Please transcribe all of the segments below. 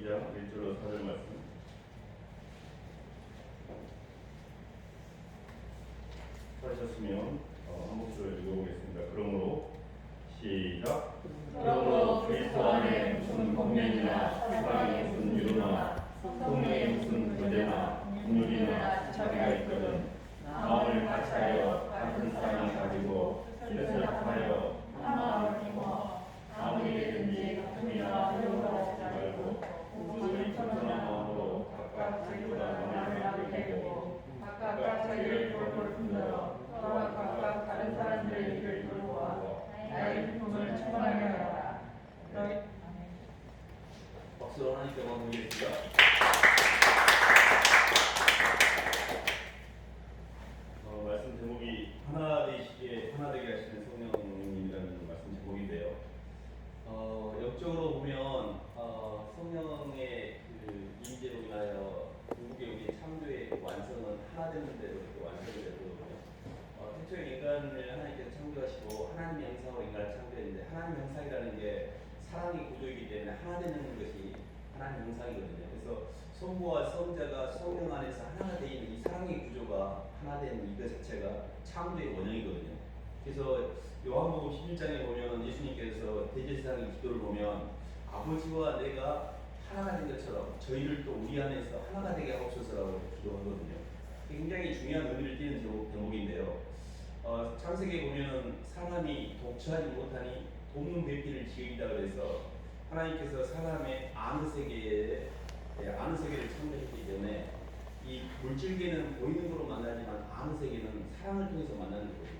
2장 1절로 4절 말씀 찾으셨으면 한 목소리로 읽어보겠습니다. 그러므로 시작. 그러므로 그리스도 안에 무슨 권면이나 세상에 무슨 위로나 성령의 무슨 교제나 긍휼이나 자비가 있거든 마음을 같이하여 같은 사랑을 가지고 뜻을 합하여 한 마음을 이루어 아무 일이든지 다툼이나 어려움을 하지 말고 오직 겸손한 마음으로 각각 자기보다 남을 나누게 되고 각각 자기를 돌볼 뿐더러 서로가 각각 다른 사람들의 일을 돌보아 나의 기쁨을 충만하게 하라. 박수로 하나님께 영광 드리겠습니다. 말씀 제목이 하나 되시게 하나 되게 하시는 성령님이라는 말씀 제목인데요. 영적으로 보면 성령의 그 임재로 인하여 궁극의 창조의 완성은 하나 되는 대로 이렇게 완성이 되거든요. 태초에 인간을 하나님께서 창조하시고 하나님의 형상으로 인간을 창조했는데 하나님의 형상이라는 게 사랑의 구조이기 때문에 하나 되는 것이 하나님의 형상이거든요. 그래서 성부와 성자가 성령 안에서 하나가 되어 있는 이 사랑의 구조가 하나 되는 이것 자체가 창조의 원형이거든요. 그래서 요한복음 11장에 보면 예수님께서 대제사장의 기도를 보면 아버지와 내가 하나가 된 것처럼 저희를 또 우리 안에서 하나가 되게 하옵소서라고 기도하거든요. 굉장히 중요한 의미를 띠는 대목인데요. 창세기에 보면 사람이 독처하지 못하니 돕는 배필을 지으리다 그래서 하나님께서 사람의 아는 세계를 창조했기 때문에 이 물질계는 보이는 거로 만나지만 아는 세계는 사랑을 통해서 만나는 거거든요.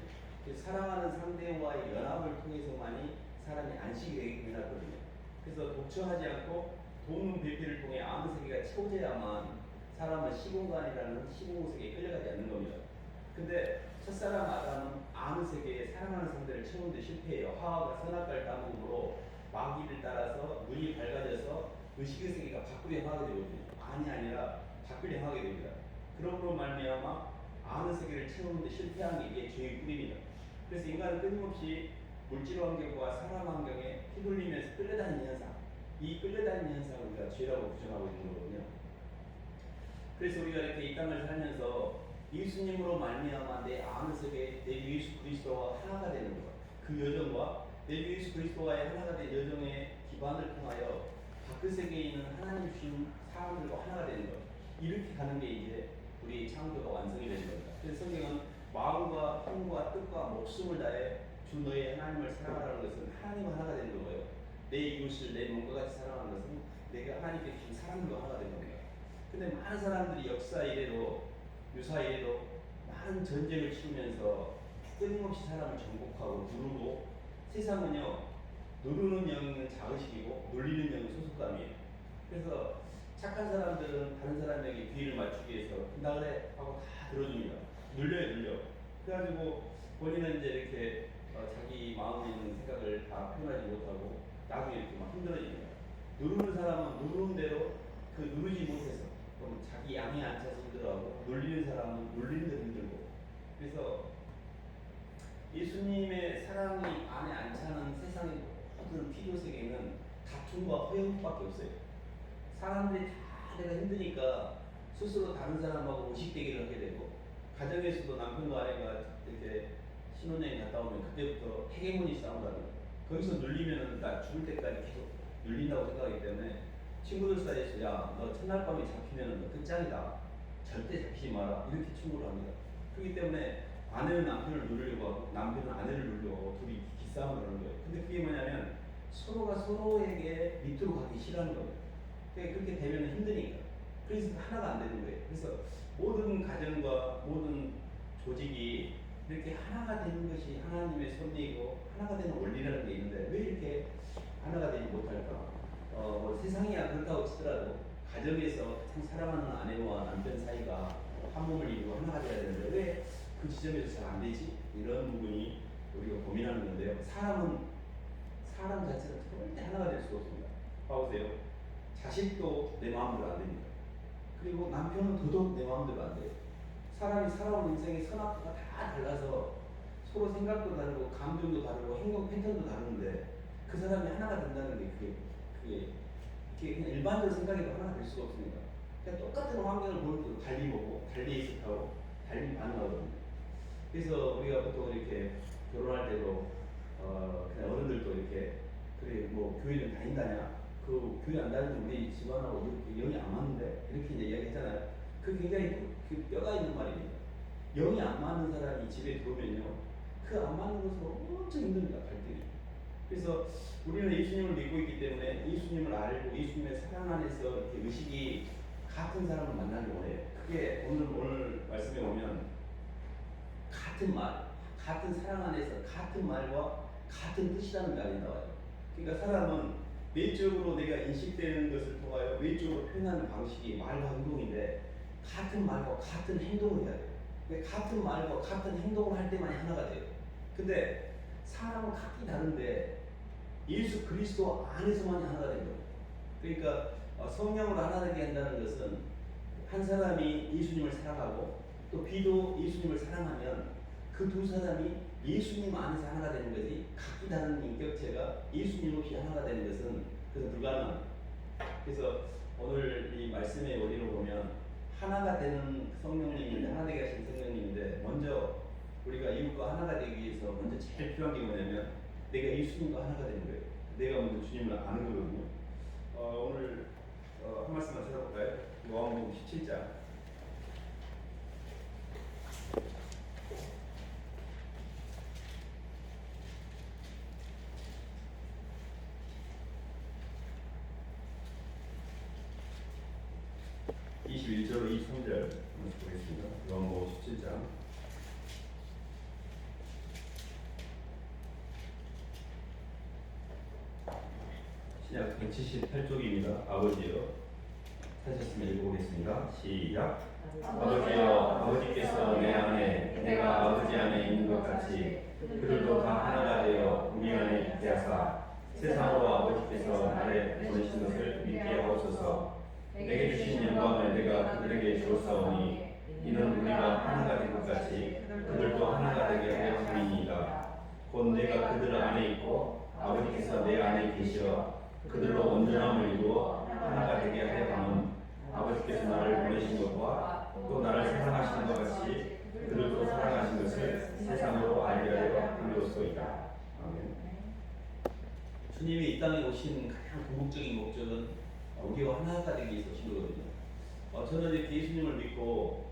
사랑하는 상대와의 연합을 통해서만이 사람이 안식이 되게 해놨거든요. 그래서 독처하지 않고 돕는 배필을 통해 아는 세계가 채워져야만 사람은 시공간이라는 시공세계에 끌려가지 않는 겁니다. 근데 첫사람 아담은 아는 세계에 사랑하는 상대를 채우는데 실패해요. 하와가 선악과를 따먹음으로 마귀를 따라서 눈이 밝아져서 의식의 세계가 밖으로 향하게 되거든요. 안이 아니라 밖을 향하게 됩니다. 그러므로 말미암아 아는 세계를 채우는데 실패한 게 이게 죄의 뿌리입니다. 그래서 인간은 끊임없이 물질 환경과 사람 환경에 휘둘리면서 끌려다니는 현상, 이 끌려다니는 현상을 우리가 죄라고 부정하고 있는 거거든요. 그래서 우리가 이렇게 이 땅을 살면서 예수님으로 말미암아 내 아는 세계, 내 예수 그리스도와 하나가 되는 것, 그 여정과 내 예수 그리스도와의 하나가 된 여정의 기반을 통하여 밖의 세계에 있는 하나님 주신 사람들과 하나가 되는 것, 이렇게 가는 게 이제 우리 창조가 완성이 되는 겁니다. 그래서 성경은 마음과 힘과 뜻과 목숨을 다해 주 너의 하나님을 사랑하라는 것은 하나님 하나가 되는 거예요. 내 이웃을 내 몸과 같이 사랑하는 것은 내가 하나님께 주신 사랑과 하나가 되는 겁니다. 근데 많은 사람들이 역사 이래로 유사 이래로 많은 전쟁을 치르면서 끊임없이 사람을 정복하고 누르고, 세상은요 누르는 영은 자의식이고 놀리는 영은 소속감이에요. 그래서 착한 사람들은 다른 사람에게 비위를 맞추기 위해서 나 그래 하고 다 들어줍니다. 눌려. 그래가지고 본인은 이제 이렇게 자기 마음에 있는 생각을 다 표현하지 못하고 나중에 이렇게 막 힘들어집니다. 누르는 사람은 누르는 대로 그 누르지 못해서 그럼 자기 양이 안 차서 힘들어하고, 놀리는 사람은 놀리는 대로 힘들고. 그래서 예수님의 사랑이 안에 안 차는 세상의 모든 필요 세계는 다툼과 허영밖에 없어요. 사람들이 다 내가 힘드니까 스스로 다른 사람하고 의식대기를 하게 되고, 가정에서도 남편과 아내가 이렇게 신혼여행 갔다 오면 그때부터 헤게모니 싸움을 하는 거예요. 거기서 눌리면 나 죽을 때까지 계속 눌린다고 생각하기 때문에 친구들 사이에서 야, 너 첫날 밤에 잡히면 너 끝장이다. 절대 잡히지 마라. 이렇게 충고를 합니다. 그렇기 때문에 아내는 남편을 누르려고 하고 남편은 아내를 누르려고 하고 둘이 기싸움을 하는 거예요. 근데 그게 뭐냐면 서로가 서로에게 밑으로 가기 싫어하는 겁니다. 그렇게 되면 힘드니까. 그래서 하나가 안 되는 거예요. 그래서 모든 가정과 모든 조직이 이렇게 하나가 되는 것이 하나님의 섭리이고 하나가 되는 원리라는 게 있는데 왜 이렇게 하나가 되지 못할까? 뭐 세상이야 그렇다고 치더라도 가정에서 가장 사랑하는 아내와 남편 사이가 한 몸을 이루고 하나가 돼야 되는데 왜 그 지점에서 잘 안 되지? 이런 부분이 우리가 고민하는 건데요. 사람 자체는 절대 하나가 될 수가 없습니다. 봐보세요. 자식도 내 마음대로 안 됩니다. 그리고 남편은 더더욱 내 마음대로 안 돼요. 사람이 살아온 인생의 선악도가 다 달라서 서로 생각도 다르고 감정도 다르고 행동 패턴도 다른데 그 사람이 하나가 된다는 게 그게 이렇게 그냥 일반적으로 생각해도 하나가 될 수가 없습니다. 그냥 똑같은 환경을 볼 때도 달리 보고 달리 해석하고 달리 반응하거든요. 그래서 우리가 보통 이렇게 결혼할 때도 그냥 어른들도 이렇게 그래 뭐 교회는 다닌다냐? 그 교회 안 다니면 우리 집안하고 영이 안 맞는데 이렇게 이제 이야기했잖아요. 그 굉장히 그 뼈가 있는 말입니다. 영이 안 맞는 사람이 집에 들어오면요, 그 안 맞는 것으로 엄청 힘듭니다, 갈등이. 그래서 우리는 예수님을 믿고 있기 때문에 예수님을 알고 예수님의 사랑 안에서 이렇게 의식이 같은 사람을 만나는 거예요. 그게 오늘 말씀에 보면 같은 말, 같은 사랑 안에서 같은 말과 같은 뜻이라는 말이 나와요. 그러니까 사람은 내적으로 내가 인식되는 것을 통하여 외적으로 표현하는 방식이 말과 행동인데 같은 말과 같은 행동을 해야 돼요. 그러니까 같은 말과 같은 행동을 할 때만이 하나가 돼요. 근데 사람은 각기 다른데 예수 그리스도 안에서만이 하나가 된 거예요. 그러니까 성령으로 하나 되게 한다는 것은 한 사람이 예수님을 사랑하고 또 비도 예수님을 사랑하면 그 두 사람이 예수님 안에서 하나가 되는 거지, 각기 다른 인격체가 예수님 없이 하나가 되는 것은 그래서 불가능합니다. 그래서 오늘 이 말씀의 원리로 보면 하나가 되는 성령님인데, 하나 되게 하신 성령님인데, 먼저 우리가 이웃과 하나가 되기 위해서 먼저 제일 필요한 게 뭐냐면 내가 예수님과 하나가 되는 거예요. 내가 먼저 주님을 아는 거거든요. 오늘 한 말씀만 찾아볼까요? 요한복음 17장 21절 23절 한번 보겠습니다. 요한복음 17장 신약 178쪽입니다. 아버지여, 찾으셨으면 읽어보겠습니다. 시작. 아버지여, 아버지께서 내 안에 내가 아버지 안에 있는 것 같이 그들도 다 하나가 되어 우리 안에 있게 하사 세상으로 아버지께서 나를 보내신 것을 믿게 하옵소서. 내게 주신 영광을 내가 그들에게 주었사오니 이는 우리가 하나가 된 것 같이 그들도 하나가 되게 하여 함이니이다. 곧 내가 그들 안에 있고 아버지께서 내 안에 계시어 그들로 온전함을 이루어 하나가 되게 하여 함은 아버지께서 나를 보내신 것과 또 나를 사랑하시는 것 같이 그들도 사랑하신 것을 세상으로 알게 하려 함이로소이다. 아멘. 주님이 이 땅에 오신 가장 궁극적인 목적은 우리와 하나가 되기 위해서 오신 거거든요. 저는 이렇게 예수님을 믿고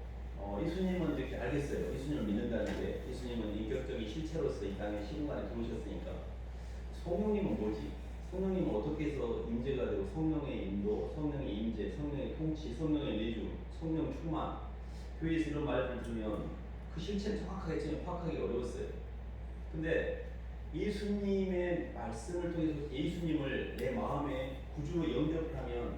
예수님은 이렇게 알겠어요. 예수님을 믿는다는 게 예수님은 인격적인 실체로서 이 땅에 시공간에 들어오셨으니까 성령님은 뭐지? 성령님은 어떻게 해서 임재가 되고 성령의 인도, 성령의 임재, 성령의 통치, 성령의 내주, 성령 충만, 교회에서 이런 말을 들으면 그 실체를 정확하게 지금 파악하기 어려웠어요. 근데 예수님의 말씀을 통해서 예수님을 내 마음에 구주로 영접하면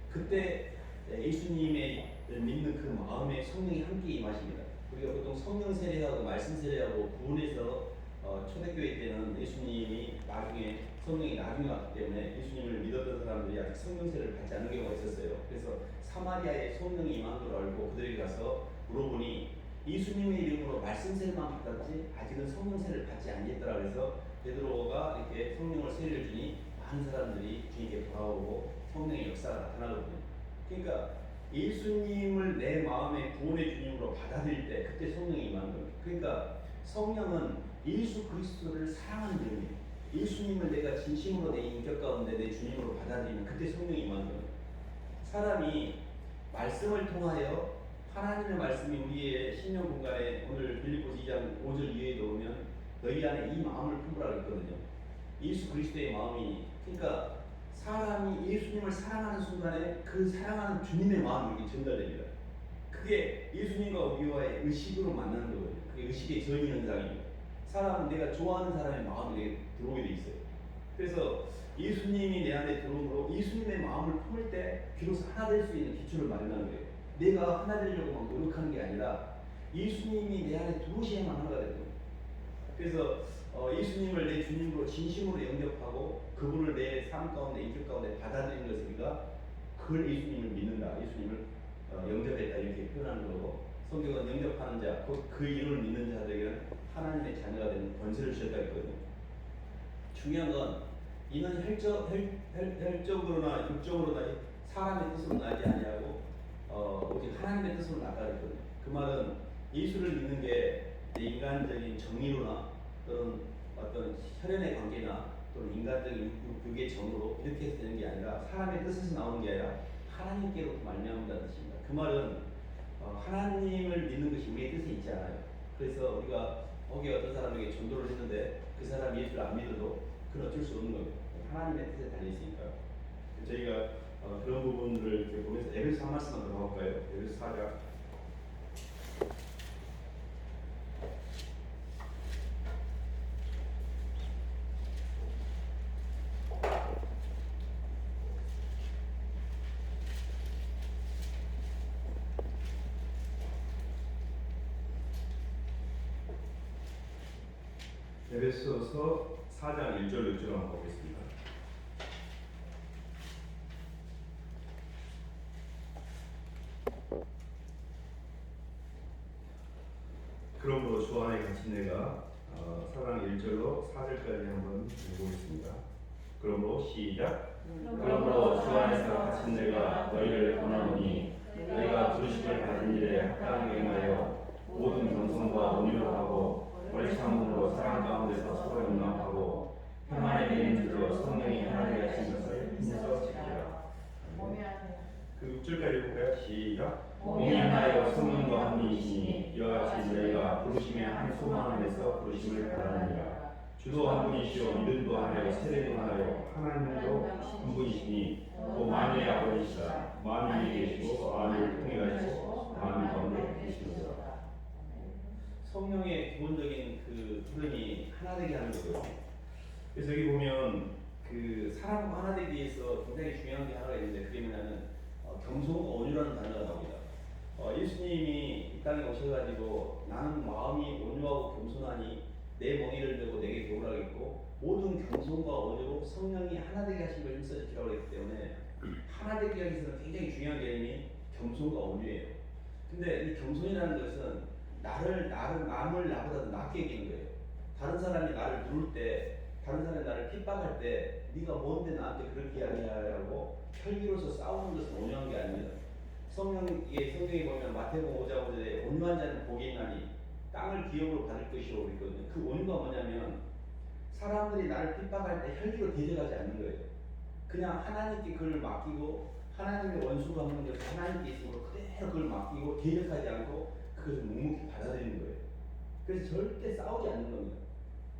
그때 예수님의 믿는 그 마음에 성령이 함께 임하십니다. 우리가 보통 성령 세례하고 말씀 세례하고 구원해서 초대교회 때는 예수님이 나중에 성령이 나중에 왔기 때문에 예수님을 믿었던 사람들이 아직 성령 세례를 받지 않은 경우가 있었어요. 그래서 사마리아에 성령이 임한 걸 알고 그들에게 가서 물어보니 예수님의 이름으로 말씀 세례만 받았지 아직은 성령 세례를 받지 않겠더라. 그래서 베드로가 이렇게 성령을 세례를 주니 많은 사람들이 주님께 돌아오고 성령의 역사가 나타나거든요. 그러니까 예수님을 내 마음의 구원의 주님으로 받아들일 때 그때 성령이 임하는 거예요. 그러니까 성령은 예수 그리스도를 사랑하는 이름이에요. 예수님을 내가 진심으로 내 인격 가운데 내 주님으로 받아들이면 그때 성령이 임하는 거예요. 사람이 말씀을 통하여 하나님의 말씀이 우리의 신령 공간에 오늘 빌립보서 2장 5절 이하에도 보면 너희 안에 이 마음을 품으라 했거든요. 예수 그리스도의 마음이, 그러니까 사람이 예수님을 사랑하는 순간에 그 사랑하는 주님의 마음이 이렇게 전달됩니다. 그게 예수님과 우리와의 의식으로 만나는 거거든요. 그게 의식의 전이 현상입니다. 사람은 내가 좋아하는 사람의 마음이 내게 들어오게 돼 있어요. 그래서 예수님이 내 안에 들어오므로 예수님의 마음을 품을 때 비로소 하나 될 수 있는 기초를 마련하는 거예요. 내가 하나 되려고 막 노력하는 게 아니라 예수님이 내 안에 들어오셔야만 하나가 되는 거예요. 그래서 예수님을 내 주님으로 진심으로 영접하고 그분을 내 삶 가운데 인격 가운데 받아들이는 것을 우리가 그걸 예수님을 믿는다, 예수님을 영접했다 이렇게 표현하는 거고, 성경은 영접하는 자, 곧 그 이름을 믿는 자들에게는 하나님의 자녀가 되는 권세를 주셨다 했거든요. 중요한 건 이는 혈적으로나 육적으로나 사람의 뜻으로 나지 아니하고 오직 하나님의 뜻으로 나가 있거든요. 그 말은 예수를 믿는 게 인간적인 정의로나 또는 어떤 혈연의 관계나 또는 인간적인 육의 정으로 이렇게 해서 되는 게 아니라 사람의 뜻에서 나오는 게 아니라 하나님께로부터 말미암는다는 뜻입니다. 그 말은 하나님을 믿는 것이 우리의 뜻에 있지 않아요. 그래서 우리가 거기에 어떤 사람에게 전도를 했는데 그 사람이 예수를 안 믿어도 그건 어쩔 수 없는 거예요. 하나님의 뜻에 달려있으니까. 저희가 그런 부분들을 이렇게 보면서 에베소 한 말씀만 더 가볼까요? 에베소 4장. 에베소서 4장 1절 6절 한번 보겠습니다. 그러므로 주 안에 갇힌 내가 4장 1절로 4절까지 한번 읽어보겠습니다. 그러므로 시작. 그러므로 주 안에서 갇힌 내가 너희를 권하노니 너희가 부르심을 받은 일에 합당하게 행하여 모든 겸손과 온유로 하고 오래 참음으로 사랑 가운데서 서로 용납하고 평안에 있는 줄로 성령이 하나님의 하신 것을 힘써 지키라. 그 6절까지 볼까요? 시작. 몸이 하나여 성령과 한 분이시니 이와 같이 너희가 부르심의 한 소망 안에서 부르심을 받았느니라. 주도 한 분이시요 믿음도 하나요 세례도 하나요 하나님도 한 분이시니 또 만유의 아버지시라. 만유에 계시고 만유를 통해 가시고 만유 가운데 계시노라. 성령의 기본적인 그 흐름이 하나 되게 하는 거고요. 그래서 여기 보면 그 사람과 하나 되기 위해서 굉장히 중요한 게 하나가 있는데 그게 뭐냐면 겸손과 온유라는 단어가 나옵니다. 예수님이 이 땅에 오셔가지고 나는 마음이 온유하고 겸손하니 내 멍에를 들고 내게 배우라겠고 모든 겸손과 온유로 성령이 하나 되게 하신 걸 힘써 지키라고 했기 때문에 하나 되기 위해서는 굉장히 중요한 개념이 겸손과 온유예요. 근데 이 겸손이라는 것은 남을 나보다 낫게 여기는 거예요. 다른 사람이 나를 누를 때, 다른 사람이 나를 핍박할 때 네가 뭔데 나한테 그렇게 이야기하냐고 혈기로서 싸우는 것은 온유한 게 아닙니다. 성경에 보면 마태복음 5장 5절에 온유한 자는 복이 있나니 땅을 기업으로 받을 것이라고 있거든요. 그 온유가 뭐냐면 사람들이 나를 핍박할 때 혈기로 대적하지 않는 거예요. 그냥 하나님께 그를 맡기고 하나님의 원수가 하는 것을 하나님께 있으므로 그대로 그걸 맡기고 대적하지 않고 그것을 묵묵히 받아들이는 거예요. 그래서 절대 싸우지 않는 겁니다.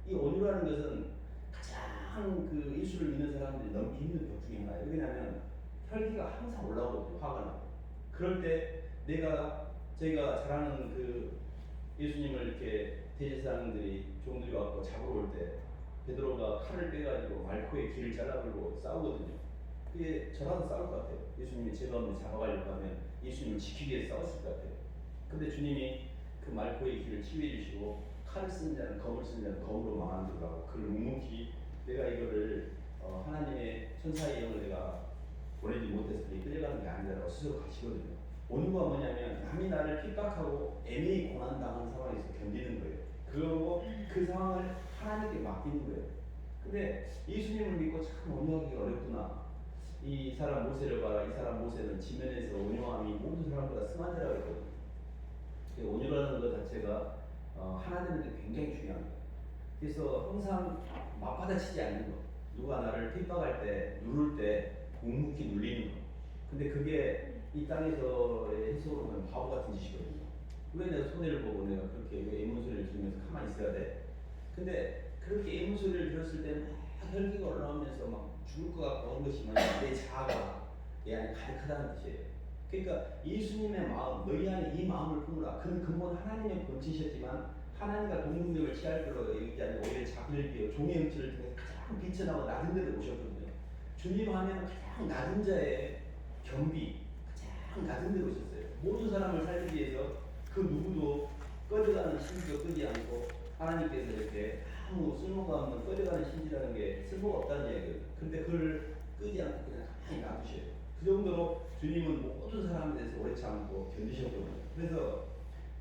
이 온유라는 것은 가장 그 예수를 믿는 사람들이 넘기 힘든 벽 중에 하나예요. 왜냐하면 혈기가 항상 올라오거든요. 화가 나고. 그럴 때 저희가 잘 아는 그 예수님을 이렇게 대제사장들이 종들이 와서 잡으러 올 때 베드로가 칼을 빼가지고 말코에 귀를 잘라버리고 싸우거든요. 그게 저라도 싸울 것 같아요. 예수님이 죄가 없는 잡아가려고 하면 예수님을 지키기 위해 싸웠을 것 같아요. 근데 주님이 그 말코의 길을 치유해 주시고 칼을 쓰는 자는 검을 쓰는 자는 검으로 망하는 그를 묵묵히 내가 이거를 하나님의 천사의 영을 내가 보내지 못해서 끌려가는 게 아니라고 스스로 가시거든요. 온유가 뭐냐면 남이 나를 핍박하고 애매히 고난당하는 상황에서 견디는 거예요. 그리고 그 상황을 하나님께 맡기는 거예요. 근데 예수님을 믿고 참 온유하기가 어렵구나. 이 사람 모세를 봐라. 이 사람 모세는 지면에서 온유함이 모든 사람보다 승한 자라고 했거든요. 온유라는 것 자체가 하나 되는 게 굉장히 중요합니다. 그래서 항상 맞받아치지 않는 것. 누가 나를 핍박할 때, 누를 때 묵묵히 눌리는 것. 근데 그게 이 땅에서의 해석으로 보면 바보 같은 짓이거든요. 왜 내가 손해를 보고 내가 그렇게 왜 애문소리를 들으면서 가만히 있어야 돼? 근데 그렇게 애문소리를 들었을 때는 막 혈기가 올라오면서 막 죽을 것 같고 그런 것이 내 자아가 내 안에 가득하다는 뜻이에요. 그러니까 예수님의 마음, 너희 안에 이 마음을 품으라. 그는 근본 하나님의 본체셨지만 하나님과 동등력을 취할 걸로 여기지 않고 오히려 자기를 비워 종의 형체를 통해서 가장 비천하고 낮은 데로 오셨거든요. 주님 하면 가장 낮은 자의 겸비, 가장 낮은 데로 오셨어요. 모든 사람을 살리기 위해서 그 누구도 꺼져가는 신지가 끄지 않고 하나님께서 이렇게 아무 쓸모가 없는 꺼져가는 신지라는 게 쓸모가 없다는 이야기예요. 근데 그걸 끄지 않고 그냥 가만히 놔두셔요. 그 정도로 주님은 모든 사람에 대해서 오래 참고 견디셨거든요. 그래서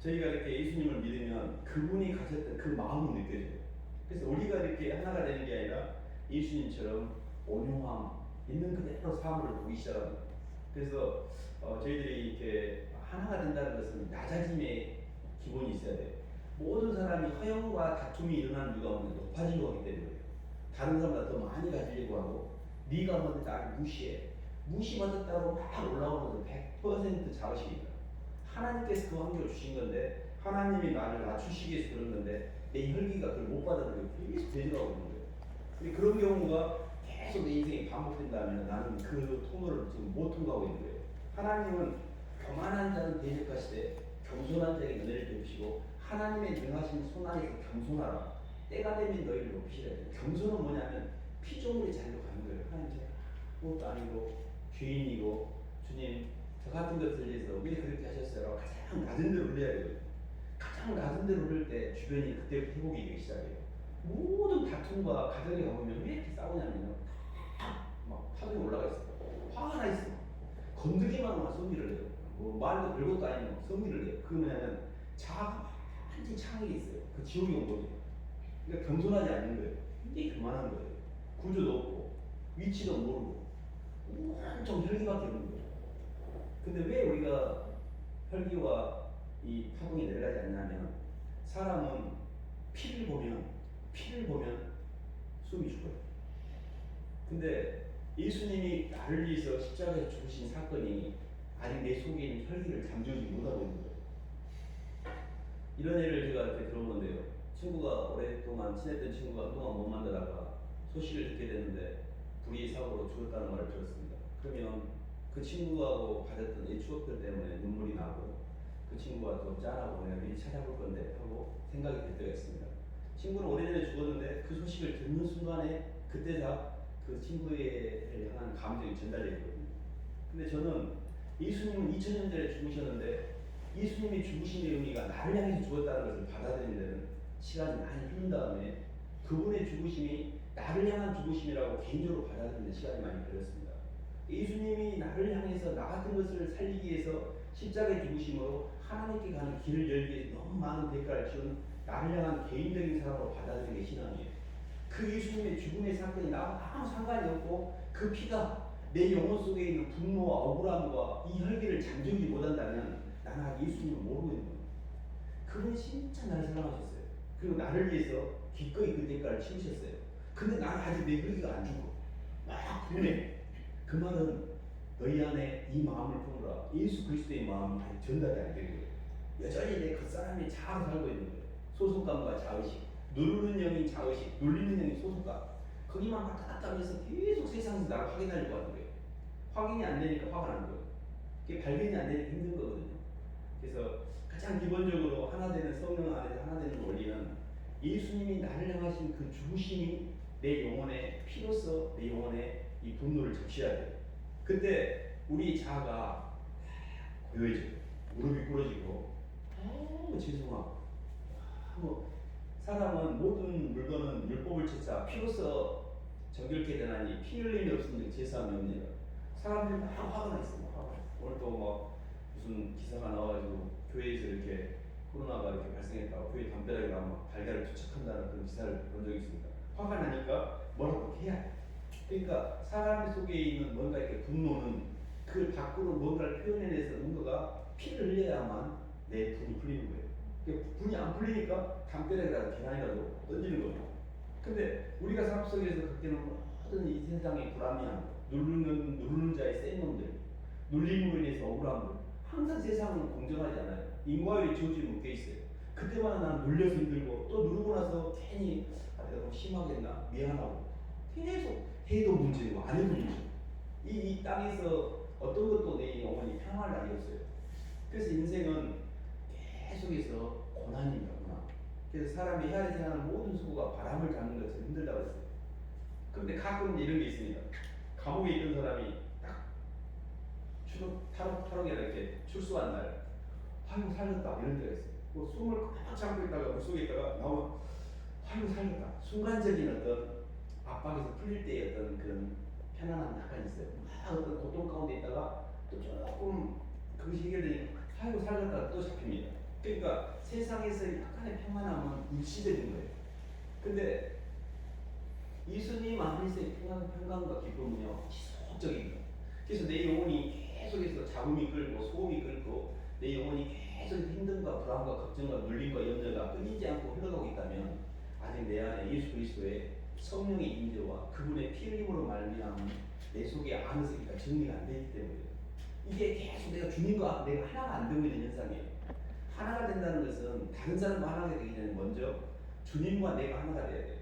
저희가 이렇게 예수님을 믿으면 그분이 가졌던 그 마음이 느껴져요. 그래서 우리가 이렇게 하나가 되는 게 아니라 예수님처럼 온유함 있는 그대로 사물을 보기 시작합니다. 그래서 저희들이 이렇게 하나가 된다는 것은 낮아짐의 기본이 있어야 돼요. 모든 사람이 허영과 다툼이 일어나는 이유가 뭐냐? 높아지려고 하기 때문에. 다른 사람보다 더 많이 가지려고 하고, 네가 먼저 나를 무시해. 무시받았다고 막 올라오는 것은 100% 자의식입니다. 하나님께서 그 환경을 주신 건데, 하나님이 나를 낮추시기 위해서 그런 건데, 내 혈기가 그걸 못 받아들이고 계속 되돌아오고 있는 거예요. 근데 그런 경우가 계속 내 인생에 반복된다면 나는 그 통로를 지금 못 통과하고 있는 거예요. 하나님은 교만한 자는 대적하시되 겸손한 자에게 은혜를 베푸시고, 하나님의 능하신 손 안에서 겸손하라. 때가 되면 너희를 높이시라. 겸손은 뭐냐면 피조물의 자리로 가는 거예요. 하나님 제가 아무것도 아니고 죄인이고 주님 저 같은 것을 위해서 왜 그렇게 하셨어요? 가장 낮은 데로 흘려야 돼요. 가장 낮은 데로 흐를 때 주변이 그때부터 회복이 되기 시작해요. 모든 다툼과 가정에 가보면 왜 이렇게 싸우냐면요, 막 파동이 올라가 있어요. 화가 나 있어. 건드기만 하면 성기를 내요. 뭐 말도 별것도 아니면 성기를 내요. 그게 뭐냐면 자아가 완전히 창에 있어요. 그 지옥이 온 거죠. 그러니까 겸손하지 않는 거예요. 굉장히 교만한 거예요. 구조도 없고 위치도 모르고 온통 혈기밖에 없는 거예요. 근데 왜 우리가 혈기와 이 파동이 내려가지 않냐면, 사람은 피를 보면 숨이 죽어요. 근데 예수님이 나를 위해서 십자가에 죽으신 사건이 아직 내 속에 있는 혈기를 잠재우지 못하고 있는 거예요. 이런 예를 제가 이렇게 들어보는데요. 친구가 오랫동안 친했던 친구가 그동안 못 만나다가 소식을 듣게 됐는데 불의 사고로 죽었다는 말을 들었습니다. 그러면 그 친구하고 가졌던 이 추억들 때문에 눈물이 나고, 그 친구가 또 짠하고 내가 미리 찾아볼 건데 하고 생각이 될 때가 있습니다. 친구는 오래전에 죽었는데 그 소식을 듣는 순간에 그때 다 그 친구에 향한 감정이 전달되거든요. 근데 저는 예수님은 2000년 전에 죽으셨는데 예수님이 죽으심의 의미가 나를 향해서 죽었다는 것을 받아들이는 데는 시간이 많이 흐른 다음에 그분의 죽으심이 나를 향한 죽으심이라고 개인적으로 받아들이는 데 시간이 많이 걸렸습니다. 예수님이 나를 향해서 나 같은 것을 살리기 위해서 십자가의 죽으심으로 하나님께 가는 길을 열기 위해서 너무 많은 대가를 치른 나를 향한 개인적인 사람으로 받아들이는 게 신앙이에요. 그 예수님의 죽음의 사건이 나와 아무 상관이 없고 그 피가 내 영혼 속에 있는 분노와 억울함과 이 혈기를 잠재우지 못한다면 나는 아직 예수님을 모르고 있는 거예요. 그분이 진짜 나를 사랑하셨어요. 그리고 나를 위해서 기꺼이 그 대가를 치우셨어요. 근데 나는 아직 내 혈기가 안 죽어. 막 분해. 그 말은 너희 안에 이 마음을 품으라. 예수 그리스도의 마음이 아직 전달이 안 되는 거예요. 여전히 내 그 사람이 자아로 살고 있는 거예요. 소속감과 자의식. 누르는 영이 자의식, 눌리는 영이 소속감. 거기만 왔다 갔다 하면서 계속 세상에서 나를 확인하려고 하는 거예요. 확인이 안 되니까 화가 나는 거예요. 그게 발견이 안 되니까 힘든 거거든요. 그래서 가장 기본적으로 하나 되는 성령 안에서 하나 되는 원리는 예수님이 나를 향하신 그 죽으심이 내 영혼의 피로서 내 영혼의 이 분노를 적셔야 돼요. 그때 우리 자아가 고요해져요. 무릎이 꿇어지고 너무 죄송하고, 사람은 모든 물건은 율법을 쫓아 피로써 정결케 되나니 피 흘림이 없으면 제사함이 없느니라. 사람들이 막 화가 나 있어. 오늘 또 막 무슨 기사가 나와가지고 교회에서 이렇게 코로나가 이렇게 발생했다고 교회 담벼락에 막 달걀을 투척한다는 그런 기사를 본 적이 있습니다. 화가 나니까 뭐라고 해야 해. 그러니까 사람 속에 있는 뭔가 이렇게 분노는 그 밖으로 뭔가를 표현해내서 뭔가가 피를 흘려야만 내 분이 풀리는 거예요. 분이 안 풀리니까 담벼락이라도 계란이라도 던지는 거예요. 근데 우리가 삶 속에서 그때는 모든 이 세상의 불합리함, 누르는 자의 센 놈들, 눌림으로 인해서 억울함들, 항상 세상은 공정하지 않아요. 인과율이 지어지게 묶여 있어요. 그때마다 나는 눌려서 힘들고, 또 누르고 나서 괜히 내가 너무 심하겠나 미안하고, 계속 해도 문제고 안 해도 문제고, 이 땅에서 어떤 것도 내 영혼이 평안할 날이 없어요. 그래서 인생은 계속해서 고난입니다. 고난. 그래서 사람이 해야 생각하는 모든 수고가 바람을 잡는 것처럼 힘들다고 했어요. 그런데 가끔 이런 게 있습니다. 감옥에 있던 사람이 딱 탈옥이 이렇게 출소한 날, 아이고 살렸다 이런 데가 있어요. 뭐 숨을 꽉 잡고 있다가 물속에 있다가 나오면 아이고 살렸다. 순간적인 어떤 압박에서 풀릴 때의 어떤 그런 편안함이 약간 있어요. 막 어떤 고통 가운데 있다가 또 조금 그것이 해결되니까 아이고 살렸다 또 잡힙니다. 그러니까 세상에서 약간의 평안함은 일시적인 거예요. 근데 예수님 안에서의 평강과 기쁨은요 지속적입니다. 그래서 내 영혼이 계속해서 잡음이 끌고 소음이 끌고 내 영혼이 계속 힘듦과 불안과 걱정과 눌림과 염려가 끊이지 않고 흘러가고 있다면 아직 내 안에 예수 그리스도의 성령의 임재와 그분의 피 흘림으로 말미암은 내 속에 안에서 정리가 안 되기 때문에 이게 계속 내가 주님과 내가 하나가 안 되고 있는 현상이에요. 하나가 된다는 것은 다른 사람과 하나가 되기 전에 먼저 주님과 내가 하나가 돼야 돼요.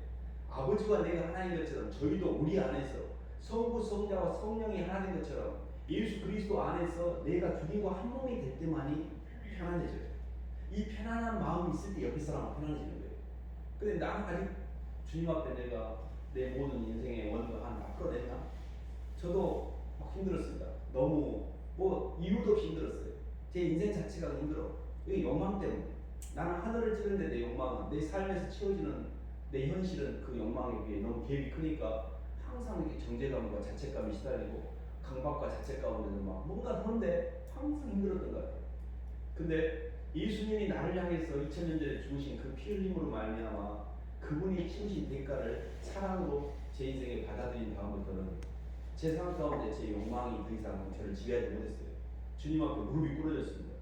아버지와 내가 하나인 것처럼 저희도 우리 안에서 성부, 성자와 성령이 하나 된 것처럼 예수 그리스도 안에서 내가 주님과 한 몸이 될 때만이 편안해져요. 이 편안한 마음이 있을 때 옆에 사람은 편안해지는 거예요. 근데 나는 아직 주님 앞에 내가 내 모든 인생의 원도 하나 풀어냈나? 저도 막 힘들었습니다. 너무 뭐 이유도 없이 힘들었어요. 제 인생 자체가 힘들어. 이게 욕망 때문에. 나는 하늘을 찌르는데 내 욕망은 내 삶에서 채워지는 내 현실은 그 욕망에 비해 너무 갭이 크니까 항상 이렇게 정제감과 자책감이 시달리고 강박과 자책 가운데는 막 뭔가 하는데 항상 힘들었던 것 같아요. 근데 예수님이 나를 향해서 2000년 전에 죽으신 그 피 흘림으로 말미암아 그분이 치우신 대가를 사랑으로 제 인생에 받아들인 다음부터는 제 삶 가운데 제 욕망이 더 이상 저를 지배하지 못했어요. 주님 앞에 무릎이 꿇어졌습니다.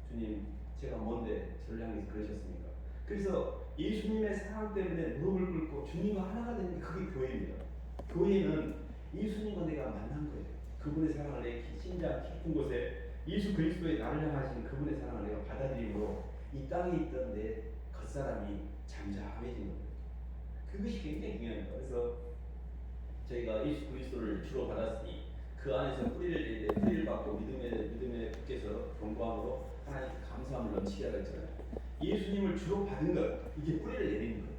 주님, 제가 뭔데 저를 향해서 그러셨습니까? 그래서 예수님의 사랑 때문에 무릎을 꿇고 주님과 하나가 되는 게 그게 교회입니다. 교회는 예수님과 내가 만난 거예요. 그분의 사랑을 내 심장 깊은 곳에 예수 그리스도의 나를 향하신 그분의 사랑을 내가 받아들임으로 이 땅에 있던 내 겉사람이 잠잠해진 겁니다. 그것이 굉장히 중요합니다. 그래서 저희가 예수 그리스도를 주로 받았으니 그 안에서 뿌리를 받고 믿음에 붙게서 경고함으로 하나님께 감사함을 넘치게 하라 했잖아요. 예수님을 주로 받은 것, 이게 뿌리를 내리는 거예요.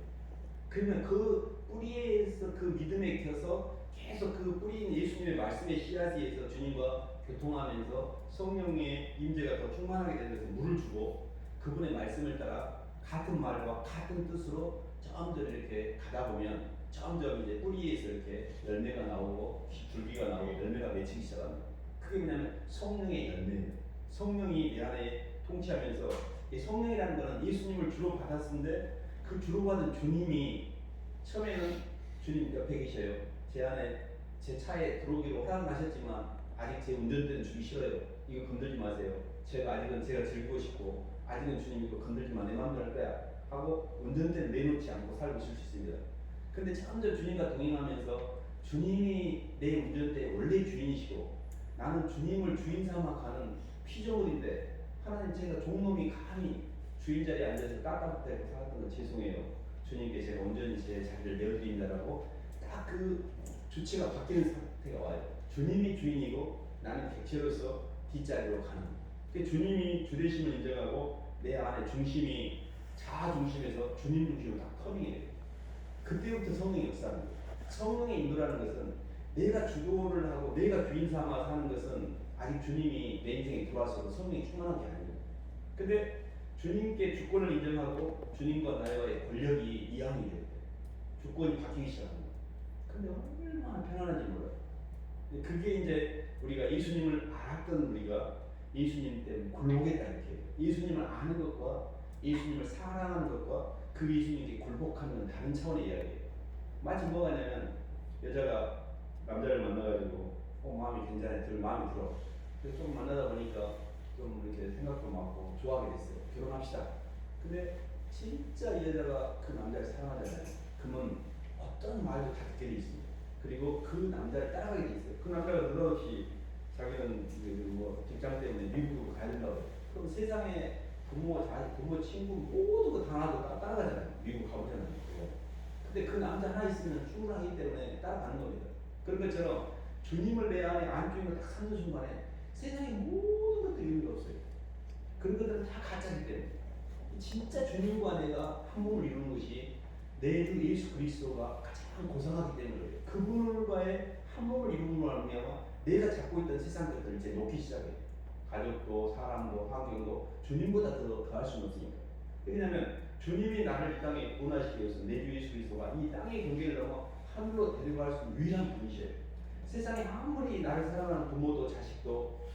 그러면 그 뿌리에서 그 믿음에 켜서 계속 그 뿌리인 예수님의 말씀의 씨앗에서 주님과 교통하면서 성령의 임재가 더 충만하게 되면서 물을 주고 그분의 말씀을 따라 같은 말과 같은 뜻으로 점점 이렇게 가다 보면 점점 이제 뿌리에서 이렇게 열매가 나오고 줄기가 나오고 열매가 맺히기 시작합니다. 그게 뭐냐면 성령의 열매예요. 성령이 내 안에 통치하면서 이 성령이라는 것은 예수님을 주로 받았는데 그 주로 받은 주님이 처음에는 주님 옆에 계셔요. 제 안에 제 차에 들어오기로 허락하셨지만 아직 제 운전대는 주기 싫어요. 이거 건들지 마세요. 아직은 제가 즐기고 싶고 아직은 주님 이거 건들지 마. 내 마음대로 할 거야 하고 운전대는 내놓지 않고 살고 있을 수 있습니다. 근데 점점 주님과 동행하면서 주님이 내 운전대의 원래 주인이시고 나는 주님을 주인 삼아 가는 피조물인데 하나님 제가 종놈이 감히 주인 자리에 앉아서 따뜻하게 살았던 건 죄송해요. 주님께 제가 온전히 제 자리를 내어드린다라고 딱 그 주체가 바뀌는 상태가 와요. 주님이 주인이고 나는 객체로서 뒷자리로 가는. 주님이 주되심을 인정하고 내 안에 중심이 자아 중심에서 주님 중심으로 딱 터닝이 돼요. 그때부터 성령이 역사합니다. 성령의 인도라는 것은 내가 주도를 하고 내가 주인 삼아 사는 것은 아직 주님이 내 인생에 들어와서 성령이 충만한 게 아니에요. 근데 주님께 주권을 인정하고 주님과 나와의 권력이 이양이 돼요. 주권이 바뀌기 시작합니다. 근데 얼마나 편안한지 몰라요. 그게 이제 우리가 예수님을 알았던 우리가 예수님 때문에 굴복했다 이렇게 해요. 예수님을 아는 것과 예수님을 사랑하는 것과 그 예수님께 굴복하는 건 다른 차원의 이야기예요. 마치 뭐가 냐면 여자가 남자를 만나가지고 마음이 괜찮아, 마음이 들어. 그래서 좀 만나다 보니까 좀 이렇게 생각도 맞고 좋아하게 됐어요. 결혼합시다. 근데 진짜 이 여자가 그 남자를 사랑하잖아요. 그러면 어떤 말도 다 듣게 돼 있습니다. 그리고 그 남자를 따라가게 돼 있어요. 그 남자가 느닷없이 자기는 뭐 직장 때문에 미국으로 가야 된다고 해요. 그럼 세상에 부모, 친구 모두 그 당하고 따라가잖아요. 미국 가보잖아요. 근데 그 남자 하나 있으면 충분하기 때문에 따라가는 겁니다. 그런 것처럼 주님을 내 안에 안주인을 딱 찾는 순간에 세상의 모든 것들이 의미가 없어요. 그런 것들은 다 가짜이기 때문에 진짜 주님과 내가 한 몸을 이루는 것이 내 주 예수 그리스도가 가장 고상하기 때문에 그분과의 한 몸을 이루는 말미암아 내가 잡고 있던 세상 것들을 이제 놓기 시작해요. 가족도 사람도 환경도 주님보다 더할 수는 없으니까. 왜냐하면 주님이 나를 이 땅에 구원하시기 위해서 내 주 예수 그리스도가 이 땅의 경계를 넘어 하늘로 데려갈 수 있는 유일한 분이셔요. 세상에 아무리 나를 사랑하는 부모도 자식도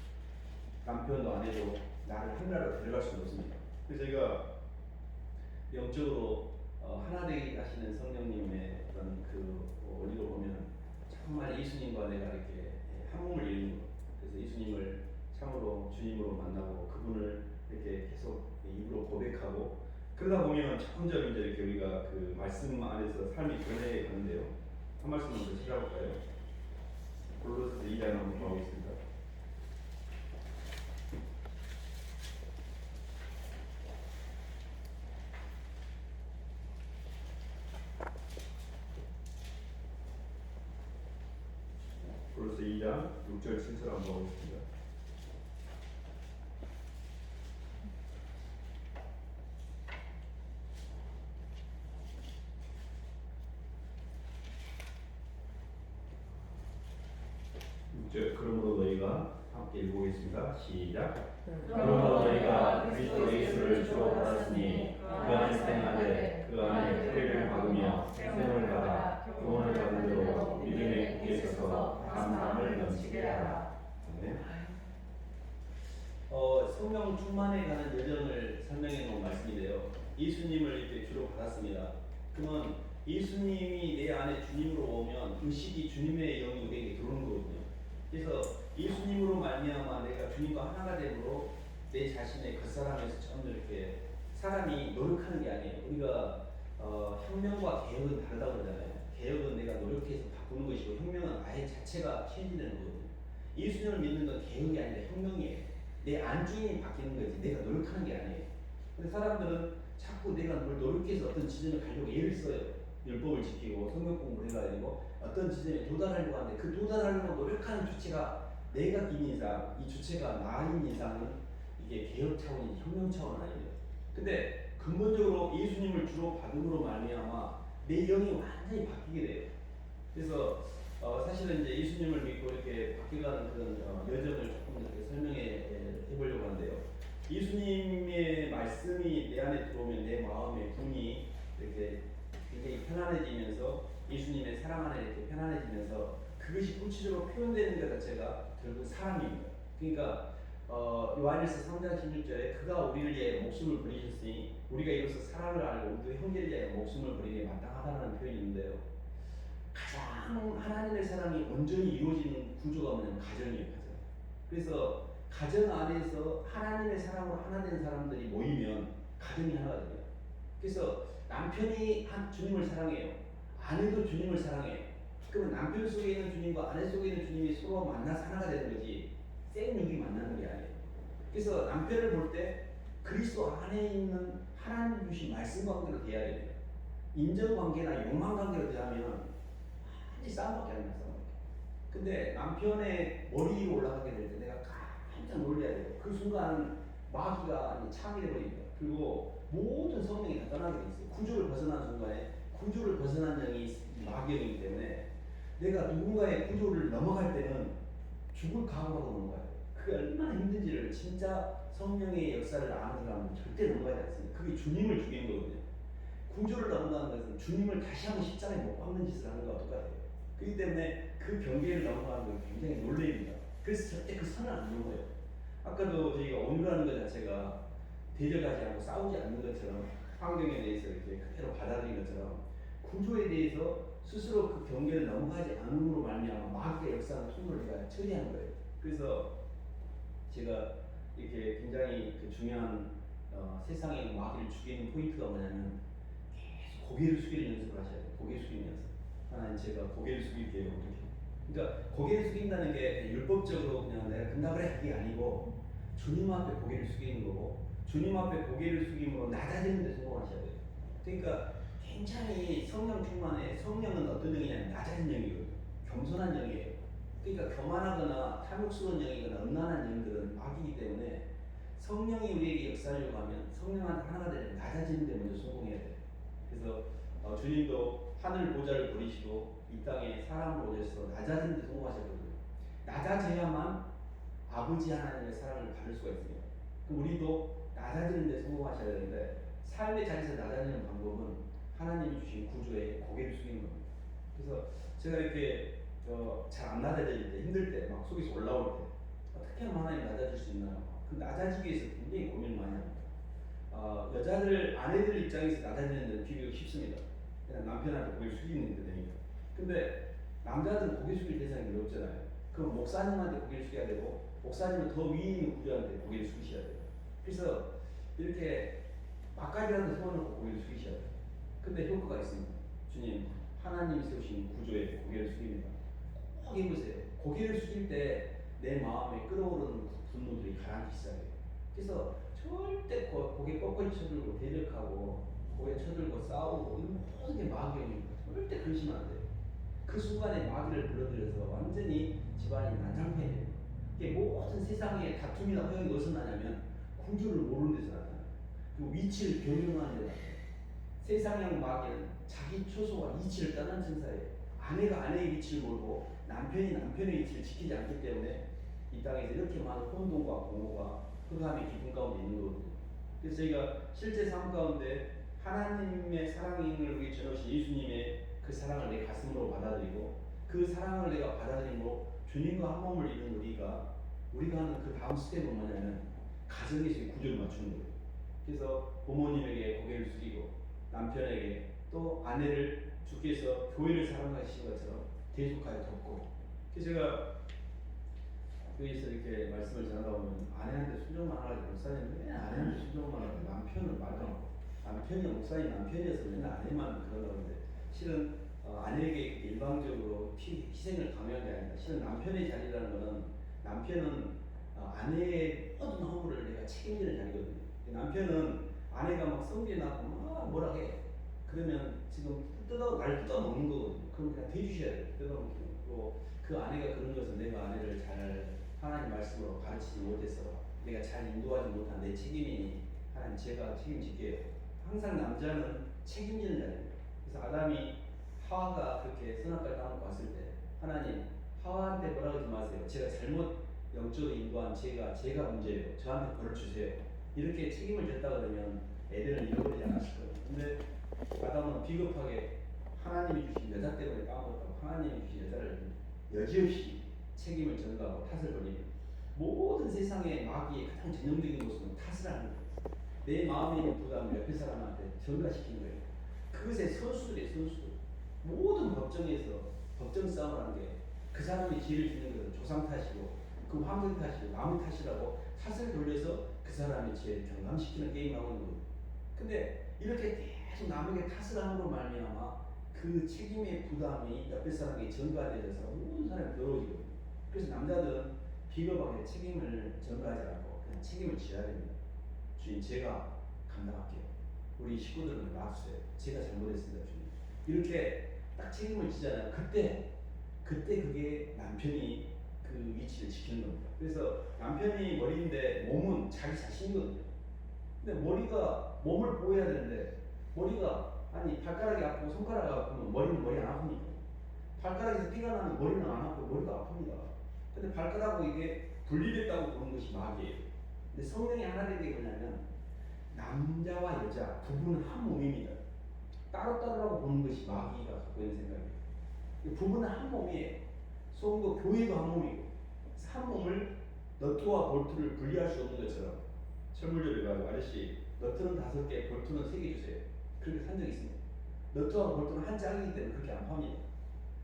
남편도 아내도 나를 하늘나라로 데려갈 수는 없습니다. 그래서 저희가 영적으로 하나 되게 하시는 성령님의 어떤 그 원리로 보면 정말 예수님과 내가 이렇게 한 몸을 이루는 것. 그래서 예수님을 참으로 주님으로 만나고 그분을 이렇게 계속 입으로 고백하고 그러다 보면 점점 이제 이렇게 우리가 그 말씀 안에서 삶이 변해 가는데요. 한 말씀 먼저 찾아볼까요? 골로새서 2장 한번 보겠습니다. 골로새 2장 6절 7절 한번 보겠습니다. 그러므로 너희가 함께 읽어보겠습니다. 시작. 그러므로 너희가 그리스도 예수를 주로 받았으니 그 안에서 행하되 그 안에 뿌리를 박으며 세움을 받아 구원을 받은 대로 믿음에 굳게 서서 감사함을 넘치게 하라. 네. 성령 충만에 관한 여정을 설명해 놓은 말씀인데요. 예수님을 이렇게 주로 받았습니다. 그러면 예수님이 내 안에 주님으로 오면 의식이 주님의 영이 우리에게 들어오는 거거든요. 그래서 예수님으로 말미암아 내가 주님과 하나가 됨으로 내 자신의 겉사람에서 전부 이렇게 사람이 노력하는 게 아니에요. 우리가 혁명과 개혁은 다르다고 그러잖아요. 개혁은 내가 노력해서 바꾸는 것이고 혁명은 아예 자체가 체인지되는 거거든요. 예수님을 믿는 건 개혁이 아니라 혁명이에요. 내 안주인이 바뀌는 거지 내가 노력하는 게 아니에요. 근데 사람들은 자꾸 내가 뭘 노력해서 어떤 지점에 가려고 애를 써요. 율법을 지키고 성경 공부를 해가지고 어떤 지점에 도달하려고 하는데 그 도달하려고 노력하는 주체가 내가 긴 이상 이 주체가 나인 이상은 이게 개혁 차원이지 혁명 차원은 아니에요. 근데 근본적으로 예수님을 주로 받음으로 말미암아 내 영이 완전히 바뀌게 돼요. 그래서 사실은 이제 예수님을 믿고 이렇게 바뀌어가는 그런 여정을 조금 이렇게 설명해 해보려고 하는데요. 예수님의 말씀이 내 안에 들어오면 내 마음의 분이 이렇게 굉장히 편안해지면서 예수님의 사랑 안에 이렇게 편안해지면서 그것이 구체적으로 표현되는 것 자체가 결국 사랑입니다. 그러니까 요한일서 3장 16절에 그가 우리를 위해 목숨을 버리셨으니 우리가 이로써 사랑을 알고 우리도 형제를 위해 목숨을 버리기에 마땅하다는 표현이 있는데요. 가장 하나님의 사랑이 온전히 이루어지는 구조가 뭐냐면 가정이에요. 가정. 그래서 가정 안에서 하나님의 사랑으로 하나 된 사람들이 모이면 가정이 하나가 돼요. 그래서 남편이 주님을 사랑해요. 아내도 주님을 사랑해요. 그러면 남편 속에 있는 주님과 아내 속에 있는 주님이 서로 만나서 하나가 되는 거지 생 육이 만나는 게 아니에요. 그래서 남편을 볼 때 그리스도 안에 있는 하나님 주신 말씀 관계로 대해야 돼요. 인정 관계나 욕망 관계로 대하면 완전히 싸움밖에 안 나요. 근데 남편의 머리 위로 올라가게 될 때 내가 깜짝 놀라야 돼요. 그 순간 마귀가 창이 되버립니다. 그리고 모든 성령이 다 떠나게 돼 있어요. 구조를 벗어난 순간에 구조를 벗어난 영이 마귀이기 때문에 내가 누군가의 구조를 넘어갈 때는 죽을 각오하고 넘어가요. 그게 얼마나 힘든지를 진짜 성령의 역사를 아는 사람은 절대 넘어가지 않습니다. 그게 주님을 죽이는 거거든요. 구조를 넘어가는 것은 주님을 다시 한번 십자가에 못 박는 짓을 하는 거와 똑같아요. 그렇기 때문에 그 경계를 넘어가는 건 굉장히 놀랍니다. 그래서 절대 그 선을 안 넘어요. 아까도 저희가 온유라는 것 자체가 대적하지 않고 싸우지 않는 것처럼 환경에 대해서 이렇게 그대로 받아들인 것처럼 구조에 대해서 스스로 그 경계를 넘어가지 않음으로 말미암아 마귀의 역사는 통로를 우리가 처리하는 거예요. 그래서 제가 이렇게 굉장히 그 중요한 세상의 마귀를 죽이는 포인트가 뭐냐면 계속 고개를 숙이는 연습을 하셔야 돼요. 고개 숙이는 연습. 하나님 제가 고개를 숙일게요. 그러니까 고개를 숙인다는 게 율법적으로 그냥 내가 근답을 해 그게 아니고 주님 앞에 고개를 숙이는 거고 주님 앞에 고개를 숙임으로 낮아지는 데 성공하셔야 돼요. 그러니까 굉장히 성령 충만해. 성령은 어떤 영이냐면 낮아진 영이거든요. 겸손한 영이에요. 그러니까 교만하거나 탐욕스러운 영이거나 음란한 영들은 마귀이기 때문에 성령이 우리에게 역사하려고 하면 성령한테 하나가 되려면 낮아지는 데 먼저 성공해야 돼요. 그래서 주님도 하늘 보좌를 버리시고 이 땅에 사람으로 오셔서 낮아지는 데 성공하셨거든요. 낮아져야만 아버지 하나님의 사랑을 받을 수가 있습니다. 그럼 우리도 낮아지는 데 성공하셔야 되는데 삶의 자리에서 낮아지는 방법은 하나님이 주신 구조에 고개를 숙이는 겁니다. 그래서 제가 이렇게 잘 안 낮아질 때 힘들 때 막 속에서 올라올 때 어떻게 하면 하나님 낮아질 수 있나요? 그 낮아지기 위해서 굉장히 고민을 많이 합니다. 여자들 아내들 입장에서 낮아지는 데는 비교가 쉽습니다. 그냥 남편한테 고개 숙이는 게 되니까. 근데 남자들은 고개 숙일 대상이 별로 없잖아요. 그럼 목사님한테 고개를 숙여야 되고 목사님은 더 위에 있는 구조한테 고개를 숙이셔야 돼요. 그래서 이렇게 막가지라도 세워놓고 고개를 숙이셔야 돼요. 근데 효과가 있습니다. 주님, 하나님이 세우신 구조에 고개를 숙입니다. 꼭 해보세요. 고개를 숙일 때 내 마음에 끌어오르는 분노들이 가라앉기 시작해요. 그래서 절대 고개 뻣뻣이 쳐들고 대적하고 고개 쳐들고 싸우고 모든 게 마귀입니다. 절대 그러시면 안 돼요. 그 순간에 마귀를 불러들여서 완전히 집안이 난장판이 돼요. 이게 모든 세상의 다툼이나 허용이 어디서 나냐면 구조를 모르는 데서 나타나요. 그리고 위치를 변경하는 데서 나타나요. 세상형 마귀는 자기 초소와 이치를 떠난 천사예요. 아내가 아내의 위치를 모르고 남편이 남편의 위치를 지키지 않기 때문에 이 땅에서 이렇게 많은 혼돈과 공허가 흑암의 기분 가운데 있는 거거든요. 그래서 저희가 실제 삶 가운데 하나님의 사랑을 우리 전하신 예수님의 그 사랑을 내 가슴으로 받아들이고 그 사랑을 내가 받아들임으로 주님과 한 몸을 이룬 우리가 하는 그 다음 스텝은 뭐냐면 가정에서의 구조를 맞추는 거예요. 그래서 부모님에게 고개를 숙이고 남편에게 또 아내를 주께서 교회를 사랑하시는 것처럼 계속하여 돕고. 그래서 제가 교회에서 이렇게 말씀을 전하다 보면 아내한테 순종만 하라고 목사님 왜 아내한테 순종만 하라고 남편은 말도 않고 남편이 목사님 남편이어서 맨날 아내만 그러려고 하는데 실은 아내에게 일방적으로 희생을 강요한 게 아니라 실은 남편의 자리라는 것은 남편은 아내의 모든 허물을 내가 책임지는 자리거든요. 남편은 아내가 막 성질나고 막 뭐라 해 그러면 지금 날 뜯어먹는 거거든요. 그럼 그냥 대주셔야 돼요. 뜯어먹는 거. 그 아내가 그런 것은 내가 아내를 잘 하나님 말씀으로 가르치지 못해서 내가 잘 인도하지 못한 내 책임이니 하나님 제가 책임질게요. 항상 남자는 책임지는 자리입니다. 그래서 아담이 하와가 그렇게 선악과를 따먹고 왔을 때 하나님 하와한테 뭐라 그러지 마세요. 제가 잘못 영적으로 인도한 제가 문제예요. 저한테 벌을 주세요. 이렇게 책임을 졌다 그러면 애들은 잃어버리지 않았을 거예요. 근데 아담은 비겁하게 하나님이 주신 여자 때문에 까먹었다고 하나님이 주신 여자를 여지없이 책임을 전가하고 탓을 벌리는 모든 세상의 마귀의 가장 전형적인 모습은 탓을 하는 거예요. 내 마음에 있는 부담을 옆에 사람한테 전가시키는 거예요. 그것의 선수들이에요. 선수들. 모든 법정에서 법정 싸움을 하는 게 그 사람이 죄를 짓는 것은 조상 탓이고 그 환경 탓이고 남의 탓이라고 탓을 돌려서 그 사람의 죄를 경감시키는 게임을 하고 있는 거예요. 근데 이렇게 계속 남에게 탓을 함으로 말미암아 그 책임의 부담이 옆에 사람에게 전가되어서 모든 사람이 더러워지거든요. 그래서 남자들은 비겁하게 책임을 전가하지 않고 그냥 책임을 져야 됩니다. 주님 제가 감당할게요. 우리 식구들은 놔주세요. 제가 잘못했습니다. 주님. 이렇게 딱 책임을 지잖아요. 그때 그게 남편이 그 위치를 지키는 겁니다. 그래서 남편이 머리인데 몸은 자기 자신이거든요. 근데 머리가 몸을 보호해야 되는데 머리가 아니 발가락이 아프고 손가락이 아프면 머리는 머리 안 아픕니까? 발가락에서 피가 나면 머리는 안 아프고 머리가 아픕니다. 근데 발가락하고 이게 분리됐다고 보는 것이 마귀예요. 근데 성령이 하나 되는 게 뭐냐면 남자와 여자 부부는 한 몸입니다. 따로따로라고 보는 것이 마귀가 갖고 있는 생각이에요. 부부는 한 몸이에요. 성도 교회도 한 몸이고 한 몸을 너트와 볼트를 분리할 수 없는 것처럼 철물점에 가서 아저씨 너트는 5개 볼트는 3개 주세요. 그렇게 산 적이 있습니다. 너트와 볼트는 한 짝이기 때문에 그렇게 안 팝니다.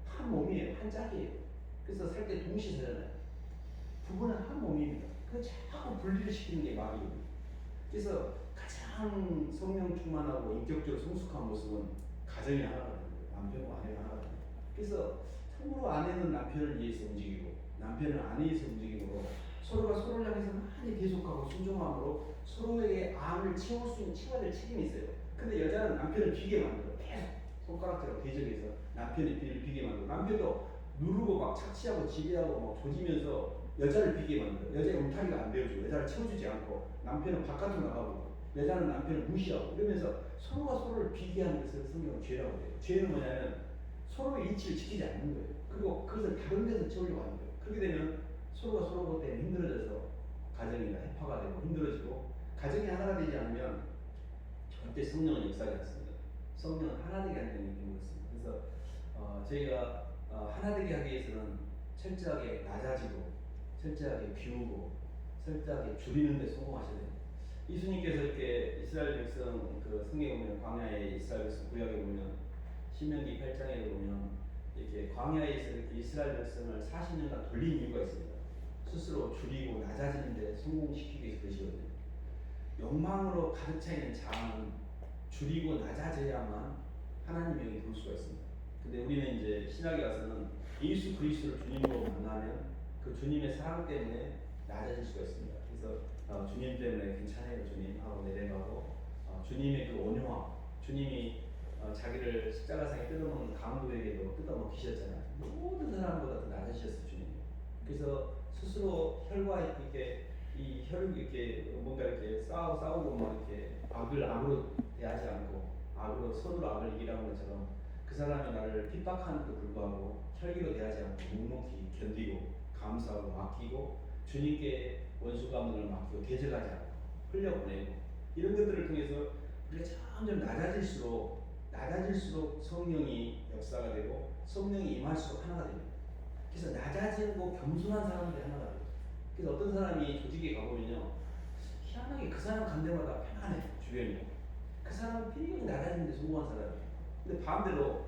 한 몸이에요. 한 짝이에요. 그래서 살 때 동시에 사잖아요. 부부는 한 몸입니다. 그래서 자꾸 분리를 시키는 게 마귀입니다. 그래서 가장 성령 충만하고 인격적으로 성숙한 모습은 가정이 하나거든요. 남편과 아내가 하나거든요. 그래서 참으로 아내는 남편을 위해서 움직이고 남편은 아내에 서 움직임으로 서로가 서로를 향해서 많이 계속하고 순종함으로 서로에게 암을 채울 수 있는 채워야 될 책임이 있어요. 근데 여자는 남편을 비게 만들어. 계속 손가락질하고 대적해서 남편의 비를 비게 만들고 남편도 누르고 막 착취하고 지배하고 막 조지면서 여자를 비게 만들어. 여자의 울타리가 안 되어주고 여자를 채워주지 않고 남편은 바깥으로 나가고 여자는 남편을 무시하고 이러면서 서로가 서로를 비게 하는 것을 성경은 죄라고 해요. 죄는 뭐냐면 서로의 이치를 지키지 않는 거예요. 그리고 그것을 다른 데서 채우려고 하는 거예요. 그렇게 되면 서로가 서로 때문에 힘들어져서 가정이 해파가 되고 힘들어지고 가정이 하나가 되지 않으면 절대 성령은 역사하지 않습니다. 성령은 하나 되게 하는 느낌이 있습니다. 그래서 저희가 하나 되게 하기 위해서는 철저하게 낮아지고 철저하게 비우고 철저하게 줄이는 데 성공하셔야 됩니다. 예수님께서 이렇게 이스라엘 백성 그 성경에 보면 광야에 이스라엘 백성 구약에 보면 신명기 8장에 보면 이렇게 광야에서 이렇게 이스라엘 백성을 40년간 돌린 이유가 있습니다. 스스로 줄이고 낮아지는데 성공시키기 위해서 그러시거든요. 욕망으로 가득 차 있는 자아는 줄이고 낮아져야만 하나님의 영이 들 수가 있습니다. 근데 우리는 이제 신학에 가서는 예수 그리스도를 주님으로 만나면 그 주님의 사랑 때문에 낮아질 수가 있습니다. 그래서 주님 때문에 괜찮아요 주님 하고 내려가고 주님의 그 온유함, 주님이 자기를 십자가상에 뜯어먹는 강도에게도 뜯어먹히셨잖아요. 모든 사람보다 더 낮으셨어요 주님. 그래서 스스로 혈과 이렇게 이 혈육 이렇게 뭔가 이렇게 싸우고 막 이렇게 악으로 대하지 않고 악으로 서로 악을 이기라는 것처럼 그 사람이 나를 핍박하는데도 불구하고 혈기로 대하지 않고 묵묵히 견디고 감사하고 맡기고 주님께 원수 감독을 맡기고 대적하지 않고 흘려보내고 이런 것들을 통해서 우리가 점점 낮아질수록 성령이 역사가 되고 성령이 임할수록 하나가 됩니다. 그래서 낮아지고 겸손한 사람들이 하나가 돼요. 그래서 어떤 사람이 조직에 가보면요 희한하게 그 사람 간 데마다 편안해 주변이. 그 사람은 필경이 낮아지는데 성공한 사람이에요. 근데 반대로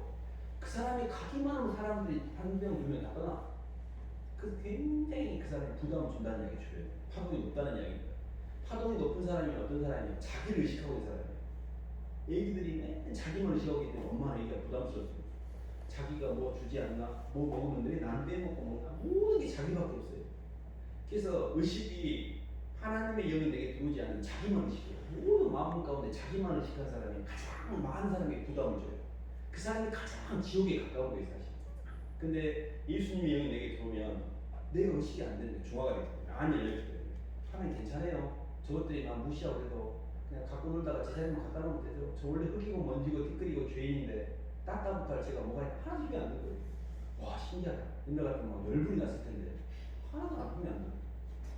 그 사람이 가기만 하면 사람들이 한 명 두 명 다 떠나. 그 굉장히 그 사람이 부담을 준다는 이야기 주변에. 파동이 높다는 이야기입니다. 파동이 높은 사람이 어떤 사람이에요? 자기를 의식하고 있는 사람이에요. 애기들이 맨날 자기만 의식하고 있기 때문에 엄마는 애기가 부담스럽습니다. 자기가 뭐 주지 않나, 뭐 먹으면 왜 나는 빼먹고 먹나, 모든 게 자기밖에 없어요. 그래서 의식이 하나님의 영이 내게 들어오지 않는 자기만 의식해요. 모든 마음 가운데 자기만 의식한 사람이 가장 많은 사람에게 부담을 줘요. 그 사람이 가장 지옥에 가까운 거예요 사실. 근데 예수님의 영이 내게 들어오면 내가 의식이 안 되는 거예요. 중화가 되기 때문에 안 열렸기 때문에 하면 괜찮아요. 저것들이 막 무시하고 그래도 그냥 갖고 놀다가 제자리만 갖다 놓으면 되죠. 저 원래 흙이고 먼지고 티끌이고 죄인인데 닦아부터 할 제가 뭐가 하나도 힘이 안 든 거예요. 와 신기하다. 옛날 같으면 막 열불이 났을 텐데 하나도 아픔이 안 들어요.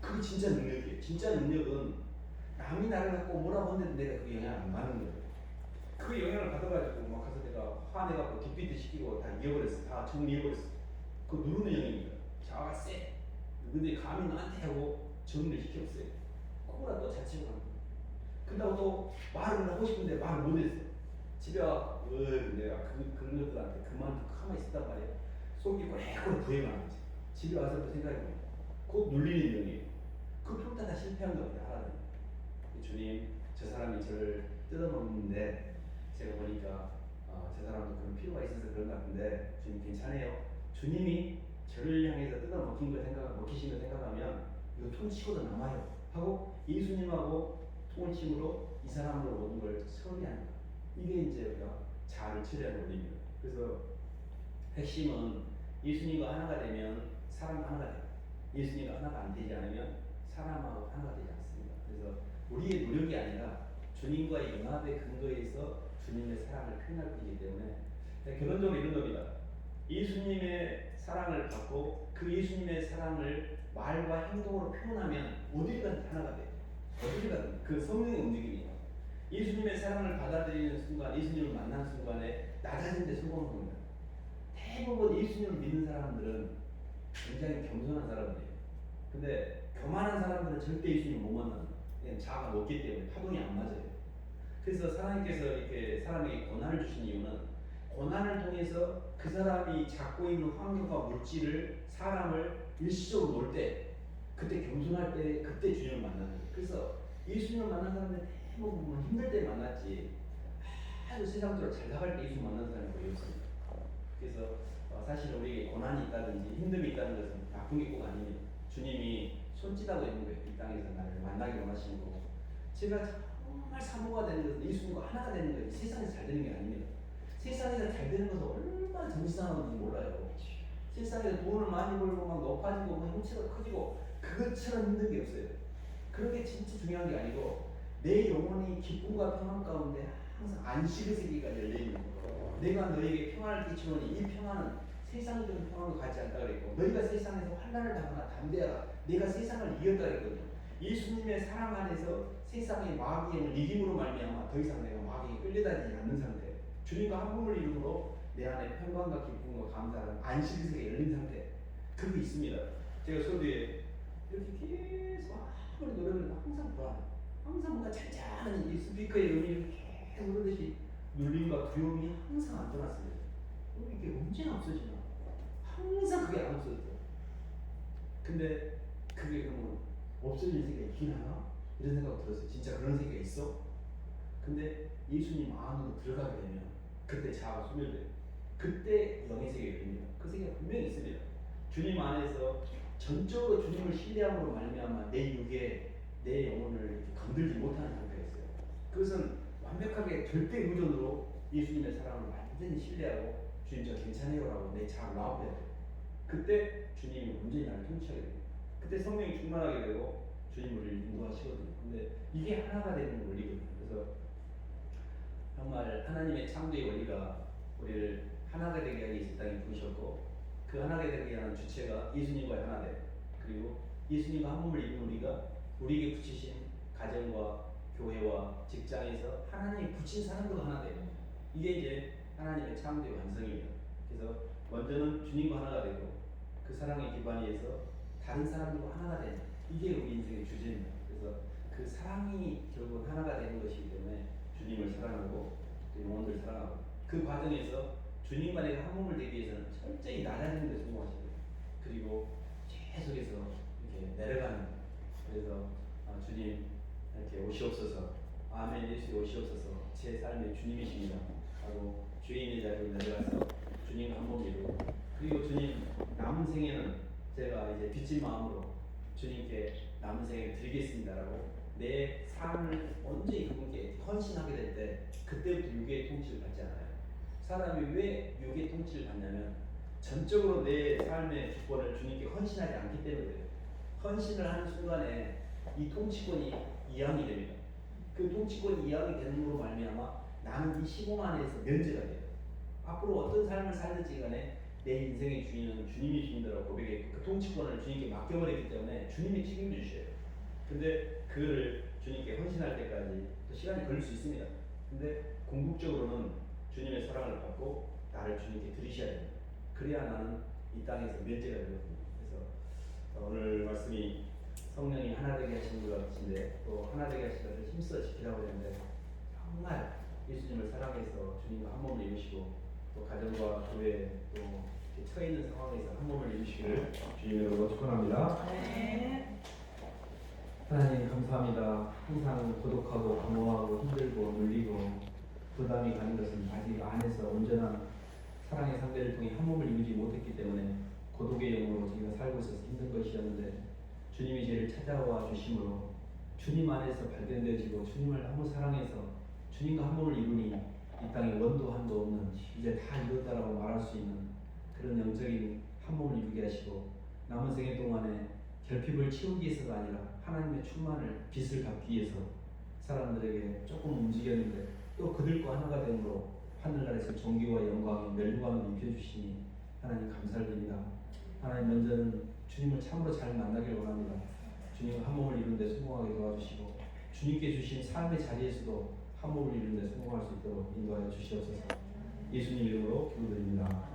그게 진짜 능력이에요. 진짜 능력은 남이 나를 갖고 뭐라고 하는데도 내가 그 영향을 안 받는 거예요. 그 영향을 받아가지고 막 가서 내가 화내갖고 뒷비트 시키고 다 이어버렸어. 다 정리해버렸어. 그거 누르는 영역입니다. 자아가 세. 근데 감히 나한테 하고 정리를 시켰어요. 코라 또 자치고 가는 거예요. 그렇다고 또 말을 하고 싶은데 말을 못했어. 집에 와서 내가 그런 것들한테 그만 두고 가만히 있었단 말이야. 속이 꼬레꼬레 부해가는 거지. 집에 와서 또 생각해보면 곧 눌리는 영이에요. 그 평타 다 실패한 겁니다. 하나님. 주님, 저 사람이 저를 뜯어먹는데 제가 보니까 저 사람도 그런 필요가 있어서 그런 것 같은데 주님 괜찮아요. 주님이 저를 향해서 뜯어먹힌 걸 먹히신 걸 생각하면 이거 통치고도 남아요. 하고 예수님하고 통치심으로 이 사람으로 모든 걸 처리하는 거예요. 이게 이제 우리가 자아를 처리하는 원리입니다. 그래서 핵심은 예수님과 하나가 되면 사람과 하나가 돼요. 예수님과 하나가 안 되지 않으면 사람하고 하나가 되지 않습니다. 그래서 우리의 노력이 아니라 주님과의 연합의 근거에서 주님의 사랑을 표현할 뿐이기 때문에 결론적으로 이런 겁니다. 예수님의 사랑을 받고 그 예수님의 사랑을 말과 행동으로 표현하면 어딜 가든 하나가 돼요. 어딜 가든 그 성령의 움직임이에요. 예수님의 사랑을 받아들이는 순간, 예수님을 만난 순간에 낮아진 데 성공한 겁니다. 대부분 예수님을 믿는 사람들은 굉장히 겸손한 사람들이에요. 근데 교만한 사람들은 절대 예수님을 못 만나는 거예요. 자아가 높기 때문에 파동이 안 맞아요. 그래서 하나님께서 이렇게 사람에게 고난을 주신 이유는 고난을 통해서 그 사람이 갖고 있는 환경과 물질을 사람을 일시적으로 놓을 때 그때 겸손할 때 그때 주님을 만나는 거예요. 그래서 예수님을 만난 사람들은 대부분 힘들 때 만났지 아주 세상적으로 잘 나갈 때 예수 만난 사람이 거의 없습니다. 그래서 사실 우리에게 고난이 있다든지 힘듦이 있다는 것은 나쁜 게 꼭 아닙니다. 주님이 손짓하고 있는 거예요. 이 땅에서 나를 만나기 원하시는 거고 제가 정말 사모가 되는 것은 예수님과 하나가 되는 거예요. 세상에서 잘 되는 게 아닙니다. 세상에서 잘 되는 것은 얼마나 정신상한지 몰라요. 세상에서 돈을 많이 벌고 막 높아지고 막 형체가 커지고 그것처럼 힘든 게 없어요. 그런 게 진짜 중요한 게 아니고 내 영혼이 기쁨과 평안 가운데 항상 안식의 세계가 열려있는 거예요. 내가 너에게 평안을 끼치노니 이 평안은 세상이 주는 평안을 갖지 않다 그랬고 너희가 세상에서 환난을 당하나 담대하라 내가 세상을 이겼다 그랬거든요. 예수님의 사랑 안에서 세상의 마귀의 이김으로 말미암아 더 이상 내가 마귀에 끌려다니지 않는 상태 주님과 한 몸을 이루므로 내 안에 평강과 기쁨과 감사랑 안식의 세계가 열린 상태 그게 있습니다. 제가 서두에 이렇게 계속 아무리 노력을 해도 항상 불안해. 항상 뭔가 잔잔한 이 스피커의 음이 계속 흐르듯이 눌림과 두려움이 항상 안 떠났습니다. 이게 언제나 없어지나? 항상 그게 안 없어졌어요. 근데 그게 그러면 없어질 세계가 있긴 하나? 이런 생각 들었어요. 진짜 그런 세계가 있어? 근데 예수님 안으로 들어가게 되면 그때 자아가 소멸돼요. 그때 영의 세계가 열립니다. 그 세계가 분명히 있습니다. 주님 안에서 전적으로 주님을 신뢰함으로 말미암아 내 육에 내 영혼을 이렇게 건들지 못하는 상태가 있어요. 그것은 완벽하게 절대 의존으로 예수님의 사랑을 완전히 신뢰하고 주님 저 괜찮아요라고 내 자아를 놔버려야 돼요. 그때 주님이 완전히 나를 통치하게 됩니다. 그때 성령이 충만하게 되고 주님 우리를 인도하시거든요. 근데 이게 하나가 되는 원리거든요. 그래서 정말 하나님의 창조의 원리가 우리를 하나가 되게 하기 위해서 이 땅에 부르셨고 그 하나가 되게 하는 주체가 예수님과의 하나됨, 그리고 예수님과 한 몸을 입은 우리가 우리에게 붙이신 가정과 교회와 직장에서 하나님이 붙인 사람들과 하나 돼요. 이게 이제 하나님의 창조의 완성입니다. 그래서 먼저는 주님과 하나가 되고 그 사랑의 기반에서 다른 사람들과 하나가 되는, 이게 우리 인생의 주제입니다. 그래서 그 사랑이 결국은 하나가 되는 것이기 때문에 주님을 사랑하고 또 영혼들을 사랑하고 그 과정에서 주님과 내가 한 몸을 되기 위해서는 철저히 나라는 데 성공하셔야 돼요. 그리고 계속해서 이렇게 내려가는 거예요. 그래서 주님 이렇게 오시옵소서, 아멘 예수 오시옵소서, 제 삶의 주님이십니다 하고 주인의 자리로 내려가서 주님과 한 몸을 이루고, 그리고 주님 남은 생에는 제가 이제 빚진 마음으로 주님께 남은 생을 드리겠습니다라고 내 삶을 온전히 그분께 헌신하게 될 때 그때부터 육의 통치를 받지 않아요. 사람이 왜 육의 통치를 받냐면 전적으로 내 삶의 주권을 주님께 헌신하지 않기 때문에 헌신을 하는 순간에 이 통치권이 이양이 됩니다. 그 통치권이 이양이 되는 걸로 말미암아 나는 이 시공 안에서 면제가 돼요. 앞으로 어떤 삶을 살든지 간에 내 인생의 주인은 주님이 주인이라고 고백했고 그 통치권을 주님께 맡겨버렸기 때문에 주님이 책임져 주셔요. 근데 그거를 주님께 헌신할 때까지 또 시간이 걸릴 수 있습니다. 근데 궁극적으로는 주님의 사랑을 받고 나를 주님께 드리셔야 됩니다. 그래야 나는 이 땅에서 면제가 되거든요. 그래서 오늘 말씀이 성령이 하나 되게 하시는 것 같은데 또 하나 되게 하시는 것을 힘써 지키라고 했는데 정말 예수님을 사랑해서 주님과 한 몸을 이루시고 또 가정과 교회 또 처해 있는 상황에서 한 몸을 이루시기를 주님으로 축원합니다. 네. 하나님 감사합니다. 항상 고독하고 방황하고 힘들고 눌리고 부담이 가는 것은 아직 안에서 온전한 사랑의 상대를 통해 한 몸을 이루지 못했기 때문에 고독의 영으로 저희가 살고 있어서 힘든 것이었는데 주님이 저희를 찾아와 주심으로 주님 안에서 발견되어지고 주님을 너무 사랑해서 주님과 한 몸을 이루니 이 땅에 원도 한도 없는 이제 다 이뤘다라고 말할 수 있는 그런 영적인 한 몸을 이루게 하시고 남은 생애 동안에 결핍을 채우기 위해서가 아니라 하나님의 충만을 빚을 갚기 위해서 사람들에게 조금 움직였는데 또 그들과 하나가 됨으로 하늘나라에서 존귀와 영광이 멸관을 입혀주시니 하나님 감사를 드립니다. 하나님 먼저는 주님을 참으로 잘 만나길 원합니다. 주님과 한 몸을 이루는 데 성공하게 도와주시고 주님께 주신 삶의 자리에서도 한 몸을 이루는 데 성공할 수 있도록 인도하여 주시옵소서. 예수님 이름으로 기도드립니다.